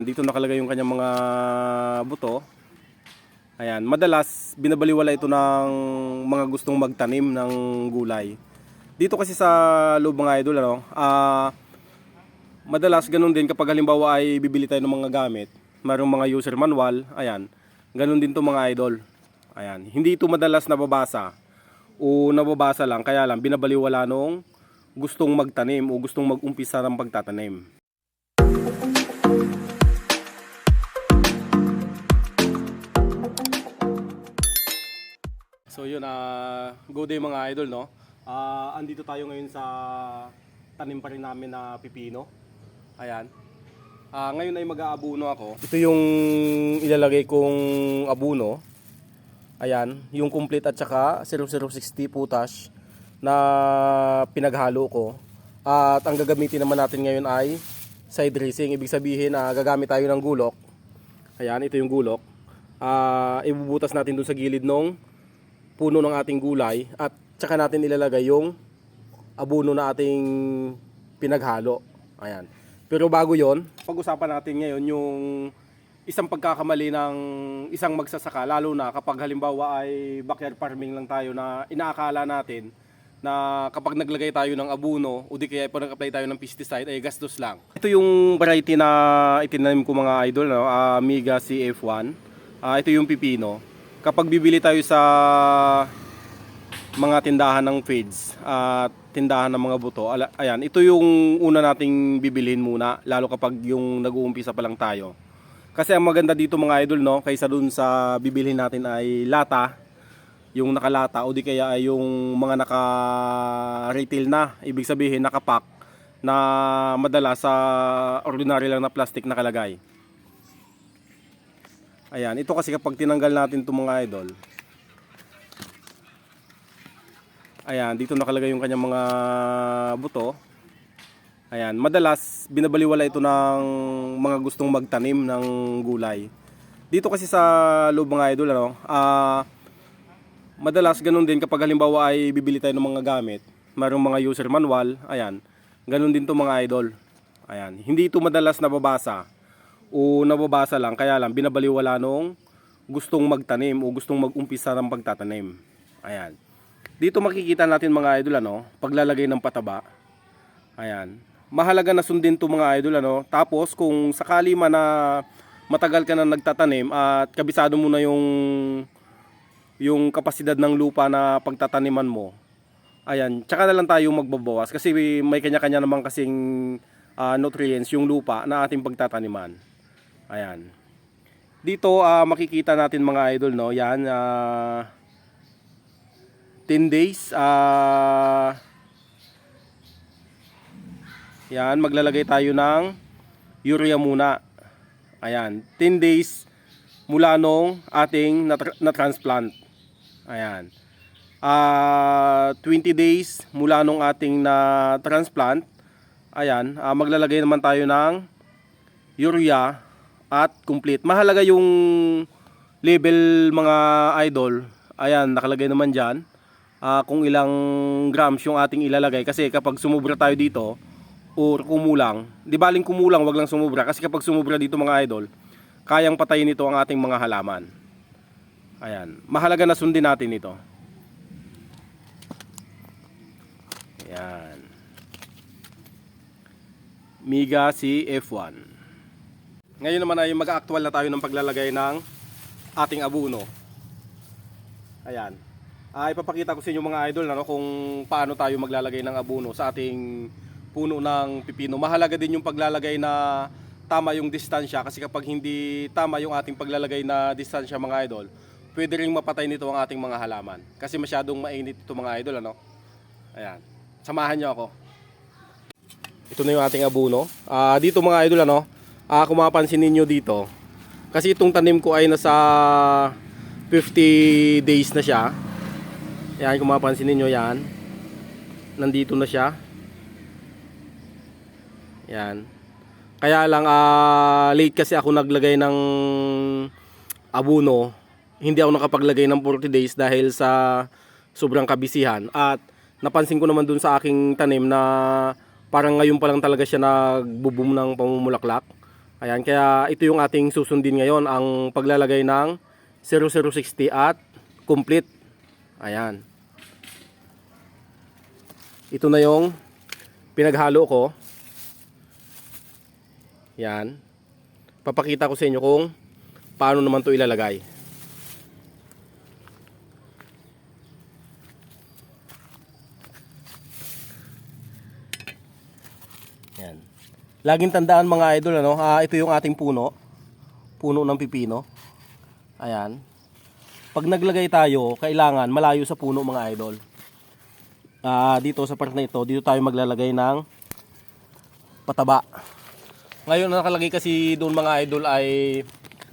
Dito nakalagay yung kanyang mga buto. Ayan, madalas binabaliwala ito ng mga gustong magtanim ng gulay. Dito kasi sa loob mga idol, madalas ganun din kapag halimbawa ay bibili tayo ng mga gamit, mayroong mga user manual, ayan, ganun din to mga idol. Ayan, hindi ito madalas nababasa o nababasa lang, kaya lang binabaliwala nung gustong magtanim o gustong mag-umpisa ng pagtatanim. So yun, good day mga idol, no? Andito tayo ngayon sa tanim pa rin namin na pipino. Ayan. Ngayon ay mag-aabuno ako. Ito yung ilalagay kong abuno. Ayan, yung complete at saka 0060 potash na pinaghalo ko. At ang gagamitin naman natin ngayon ay side dressing. Ibig sabihin, gagamit tayo ng gulok. Ayan, ito yung gulok. Ibubutas natin dun sa gilid ng puno ng ating gulay at saka natin ilalagay yung abono na ating pinaghalo. Ayan. Pero bago yon, pag-usapan natin ngayon yung isang pagkakamali ng isang magsasaka, lalo na kapag halimbawa ay backyard farming lang tayo, na inaakala natin na kapag naglagay tayo ng abono o di kaya pag nag-apply tayo ng pesticide ay gastos lang. Ito yung variety na itinanim ko mga idol, no? Amiga CF1. Ito yung pipino. Kapag bibili tayo sa mga tindahan ng feeds at tindahan ng mga buto, ayan, ito yung una nating bibilhin muna, lalo kapag yung nag-uumpisa pa lang tayo. Kasi ang maganda dito mga idol, no, kaysa dun sa bibilhin natin ay lata, yung nakalata o di kaya ay yung mga naka-retail na, ibig sabihin nakapack na madalas sa ordinary lang na plastic nakalagay. Ayan, ito kasi kapag tinanggal natin itong mga idol, ayan, dito nakalagay yung kanyang mga buto. Ayan, madalas binabaliwala ito ng mga gustong magtanim ng gulay. Dito kasi sa loob mga idol, madalas ganun din kapag halimbawa ay bibili tayo ng mga gamit, mayroong mga user manual, ayan, ganun din to mga idol. Ayan, hindi ito madalas nababasa o nababasa lang, kaya lang binabaliwala nung gustong magtanim o gustong mag-umpisa ng pagtatanim. Ayan. Dito makikita natin mga idol, paglalagay ng pataba. Ayan. Mahalaga na sundin to mga idol, Tapos kung sakali man na matagal ka na nagtatanim at kabisado mo na yung kapasidad ng lupa na pagtataniman mo, ayan, tsaka na lang tayo magbabawas kasi may kanya-kanya naman kasing nutrients yung lupa na ating pagtataniman. Ayan. Dito makikita natin mga idol, no, yan 10 days. Yan, maglalagay tayo ng urea muna. Ayan, 10 days mula nung ating na-transplant. Ayan. 20 days mula nung ating na-transplant. Ayan, maglalagay naman tayo ng urea at complete. Mahalaga yung label mga idol. Ayan, nakalagay naman dyan kung ilang grams yung ating ilalagay. Kasi kapag sumubra tayo dito or kumulang, di baling kumulang, wag lang sumubra. Kasi kapag sumubra dito mga idol, kayang patayin ito ang ating mga halaman. Ayan, mahalaga na sundin natin ito. Ayan, Miga CF1. Ngayon naman ay mag-actual na tayo ng paglalagay ng ating abono. Ayan. Ipapakita ko sa inyo mga idol, kung paano tayo maglalagay ng abono sa ating puno ng pipino. Mahalaga din yung paglalagay na tama yung distansya, kasi kapag hindi tama yung ating paglalagay na distansya mga idol, pwede ring mapatay nito ang ating mga halaman. Kasi masyadong mainit ito mga idol, Ayan. Samahan niyo ako. Ito na yung ating abono. Dito mga idol, kung mapapansin ninyo dito, kasi itong tanim ko ay nasa 50 days na siya. Yan, kung mapapansin ninyo, yan, nandito na siya. Yan. Kaya lang late kasi ako naglagay ng abono. Hindi ako nakapaglagay ng 40 days dahil sa sobrang kabisihan. At napansin ko naman dun sa aking tanim na parang ngayon pa lang talaga siya nagbo-boom ng pamumulaklak. Ayan, kaya ito yung ating susundin ngayon, ang paglalagay ng 0060 at complete. Ayan. Ito na yung pinaghalo ko. Yan. Papakita ko sa inyo kung paano naman ito ilalagay. Yan. Laging tandaan mga idol, ano, ito yung ating puno. Puno ng pipino. Ayan. Pag naglagay tayo, kailangan malayo sa puno mga idol. Dito sa part na ito, dito tayo maglalagay ng pataba. Ngayon nakalagay kasi doon mga idol ay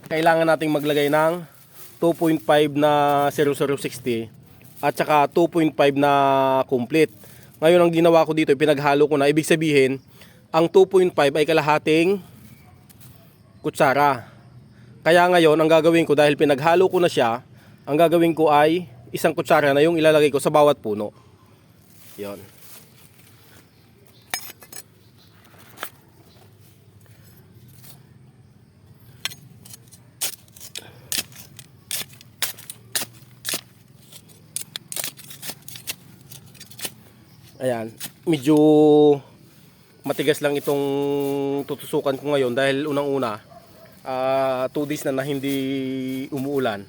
kailangan nating maglagay ng 2.5 na 0060 at saka 2.5 na complete. Ngayon ang ginawa ko dito, pinaghalo ko na, ibig sabihin ang 2.5 ay kalahating kutsara. Kaya ngayon ang gagawin ko, dahil pinaghalo ko na siya, ang gagawin ko ay isang kutsara na yung ilalagay ko sa bawat puno. Yon. Ayan, medyo matigas lang itong tutusukan ko ngayon dahil unang-una 2 days na hindi umuulan.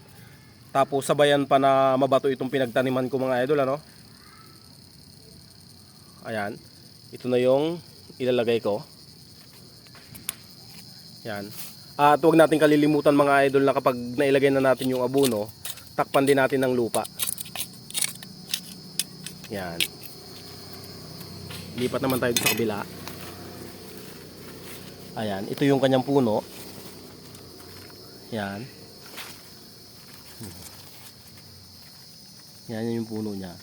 Tapos sabayan pa na mabato itong pinagtaniman ko mga idol, ano? Ayan, ito na yung ilalagay ko. Yan. At huwag natin kalilimutan mga idol na kapag nailagay na natin yung abono, takpan din natin ng lupa. Yan. Lipat naman tayo sa kabila. Ayan, ito yung kanyang puno. Yan. Yan yung puno niya.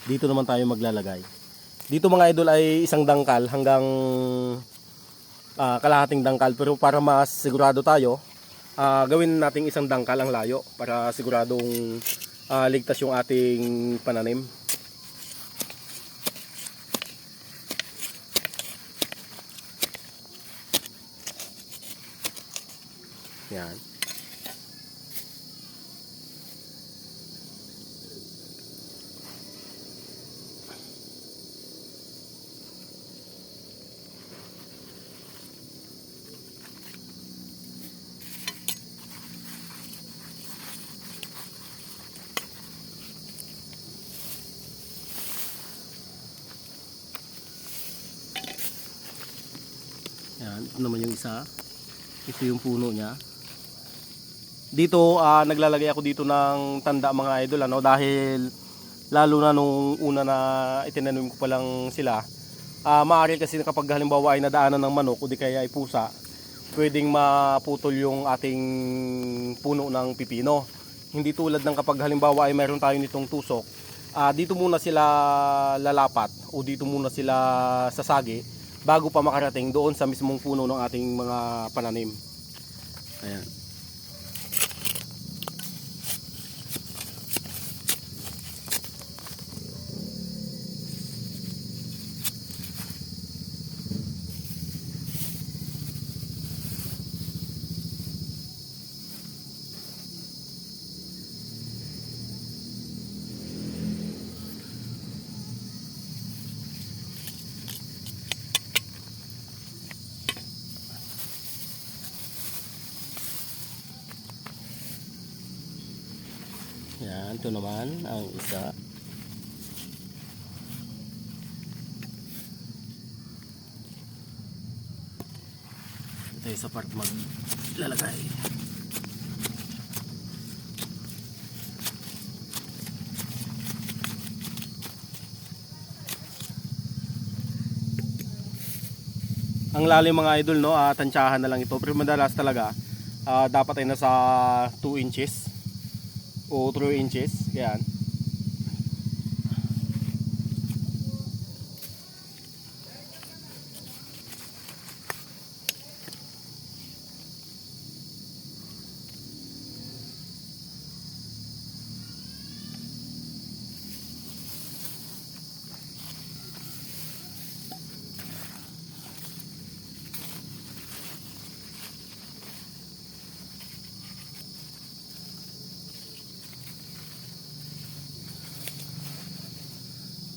Dito naman tayo maglalagay. Dito mga idol ay isang dangkal hanggang kalahating dangkal, pero para mas sigurado tayo, gawin nating isang dangkal ang layo para siguradong ligtas yung ating pananim. Yan. Yan, ito naman yung isa. Ito yung puno niya. Dito naglalagay ako dito ng tanda mga idol, ano, dahil lalo na nung una na itinanim ko pa lang sila, maaari kasi kapag halimbawa ay nadaanan ng manok o di kaya ay pusa, pwedeng maputol yung ating puno ng pipino. Hindi tulad ng kapag halimbawa ay mayroon tayo nitong tusok, dito muna sila lalapat o dito muna sila sasagi bago pa makarating doon sa mismong puno ng ating mga pananim. Ayan. Yan, ito naman ang isa. Ito yung sa part maglalagay. Ang lalim mga idol, no, tansyahan na lang ito. Pero madalas talaga dapat ay nasa 2 inches o 3 inches. Yan.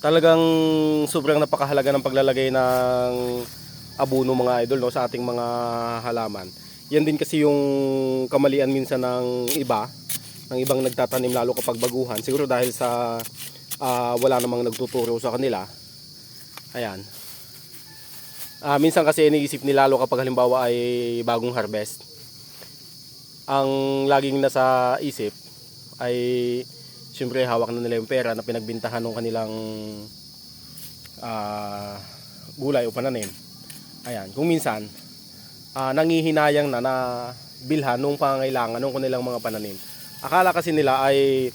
Talagang sobrang napakahalaga ng paglalagay ng abono mga idol, no, sa ating mga halaman. Yan din kasi yung kamalian minsan ng ibang nagtatanim, lalo kapag baguhan. Siguro dahil sa wala namang nagtuturo sa kanila. Ayan. Minsan kasi iniisip nila, lalo kapag halimbawa ay bagong harvest, ang laging nasa isip ay siyempre hawak na nila yung pera na pinagbintahan ng kanilang gulay o pananim. Ayan, kung minsan nangihinayang na bilhan nung pangangailangan ng kanilang mga pananim. Akala kasi nila ay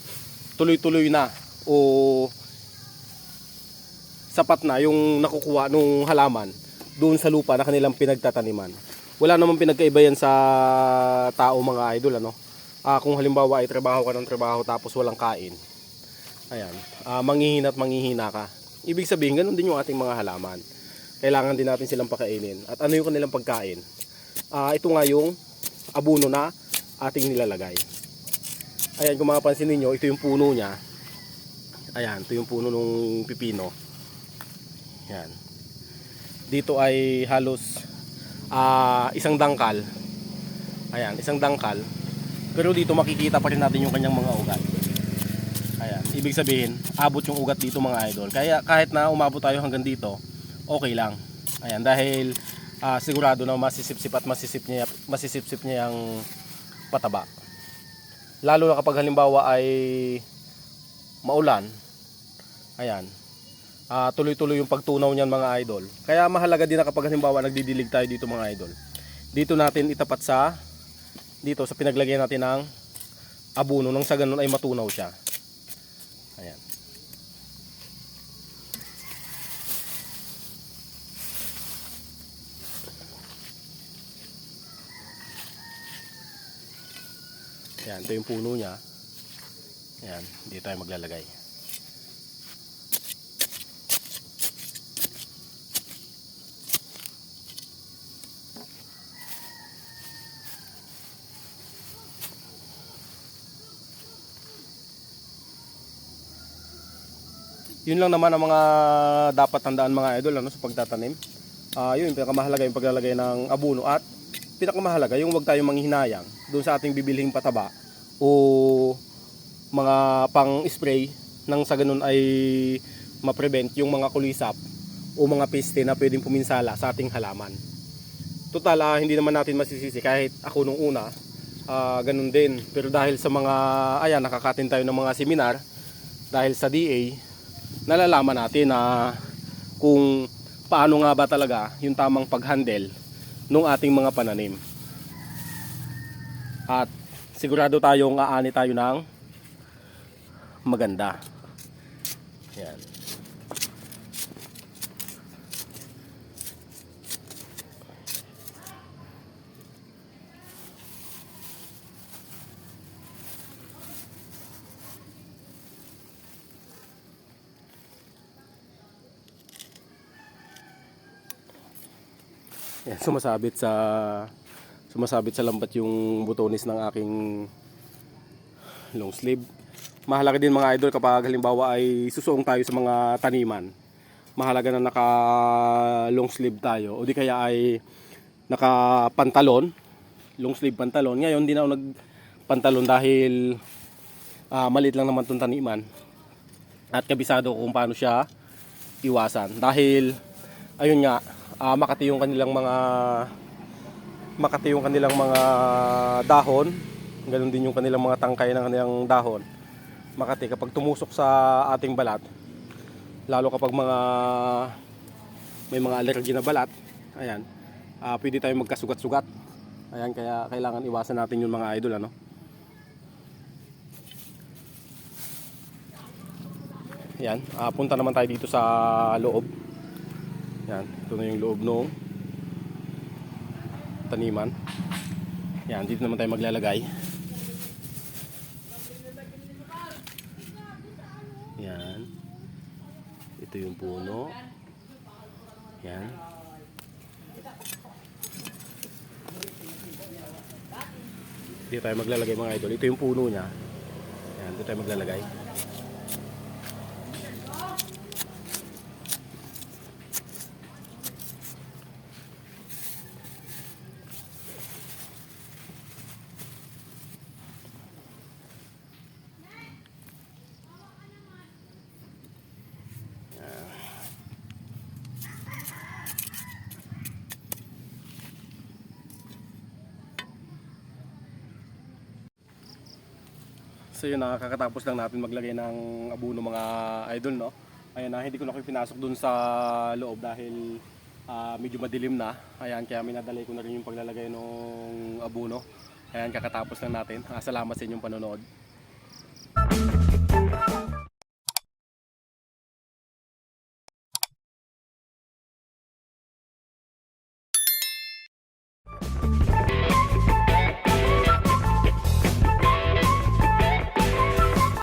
tuloy-tuloy na o sapat na yung nakukuha nung halaman doon sa lupa na kanilang pinagtataniman. Wala namang pinagkaiba yan sa tao mga idol, ano. Kung halimbawa ay trabaho ka ng trabaho tapos walang kain, ayan, manghihina at manghihina ka. Ibig sabihin ganun din yung ating mga halaman. Kailangan din natin silang pakainin. At ano yung kanilang pagkain? Ito nga yung abono na ating nilalagay. Ayan, kung mapapansin niyo, ito yung puno niya. Ayan, ito yung puno ng pipino. Ayan. Dito ay halos isang dangkal. Ayan, isang dangkal. Pero dito makikita pa rin natin yung kanyang mga ugat. Ayan, ibig sabihin, abot yung ugat dito mga idol. Kaya kahit na umabot tayo hanggang dito, okay lang. Ayan, dahil sigurado na masisipsip at masisipsip niya yung pataba. Lalo na kapag halimbawa ay maulan. Ayan. Tuloy-tuloy yung pagtunaw niyan mga idol. Kaya mahalaga din na kapag halimbawa nagdidilig tayo dito mga idol, dito natin itapat sa pinaglagyan natin ng abono, nang sa ganun ay matunaw siya. Ayan. Ayan, ito yung puno niya. Ayan, dito tayo maglalagay. Yun lang naman ang mga dapat tandaan mga idol, ano, sa pagtatanim. Yun, pinakamahalaga yung paglalagay ng abono, at pinakamahalaga yung huwag tayong manghihinayang doon sa ating bibilhing pataba o mga pang-spray, nang sa ganun ay ma-prevent yung mga kulisap o mga peste na pwedeng puminsala sa ating halaman. Total, hindi naman natin masisisi, kahit ako nung una ganun din. Pero dahil sa mga nakakatin tayo ng mga seminar dahil sa DA, nalalaman natin na kung paano nga ba talaga yung tamang pag-handle ng ating mga pananim. At sigurado tayong aani tayo ng maganda. Yan. Yan, sumasabit sa lambat yung butones ng aking long sleeve. Mahalaga din mga idol kapag halimbawa ay susuong tayo sa mga taniman. Mahalaga na naka long sleeve tayo, o di kaya ay naka pantalon, long sleeve pantalon. Ngayon hindi na ako nagpantalon dahil maliit lang naman itong taniman. At kabisado ko kung paano siya iwasan. Dahil ayun nga, makati yung kanilang mga dahon, ganoon din yung kanilang mga tangkay ng kanilang dahon. Makati kapag tumusok sa ating balat, lalo kapag may mga allergy na balat, ayan, pwede tayong magkasugat-sugat. Ayan, kaya kailangan iwasan natin yung mga idol, ano. Ayan, punta naman tayo dito sa loob. Yan, ito na yung loob ng taniman. Yan, dito naman tayo maglalagay. Yan. Ito yung puno. Yan. Dito tayo maglalagay mga idol. Ito yung puno niya. Yan, dito tayo maglalagay. So yun, kakatapos lang natin maglagay ng abono mga idol, no? Ayan na, hindi ko na kayo pinasok dun sa loob dahil medyo madilim na. Ayan, kaya minadalay ko na rin yung paglalagay ng abono. Ayan, kakatapos lang natin. Salamat sa inyong panonood.